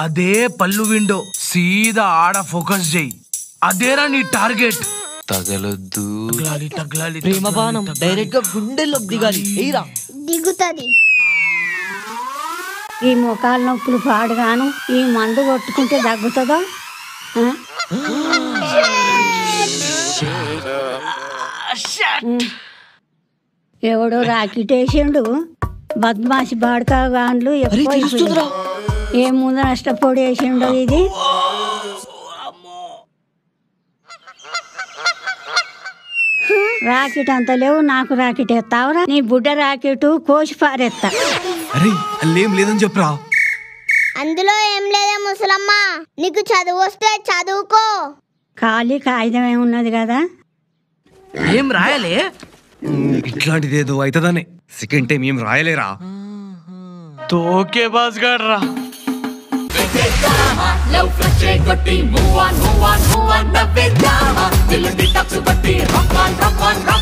అదే పళ్ళు విండో సీదా ఆడ ఫోకస్ చేయి. అదేరా నీ టార్గెట్. తగలొద్దు. తగలాలి ప్రేమ బాణం డైరెక్ట్ గా గుండెల్లో దిగాలి. ఏరా దిగుతుంది. ఈ మోకాల నొప్పులు పాడుగాను ఈ మందు కొట్టుకుంటే తగ్గుతుందా? ఎవడో రాకెట్ వేసిండు. బద్మాసి బాడకా గాన్లు ఎక్కువ. ఏముందో నష్టపోడు వేసిండో ఇది. రాకెట్ అంత లేవు, నాకు రాకెట్ ఎత్తావరా? నీ బుడ్డ రాకెట్ కోసి పారెత్తా. అరే అల్లేం లేదని చెప్పరా. అందులో ఏం లేదా ముసలమ్మ, నీకు చదువు వస్తే చదువుకో. ఖాళీ కాగితం ఏమున్నది కదా. ఏం రాయలే? ఇట్లాంటిదేదో అవుతుందనే. సెకండ్ టైం ఏం రాయలేరా. తోకే boss గాడ్రా. Move on, move on, move on, move on,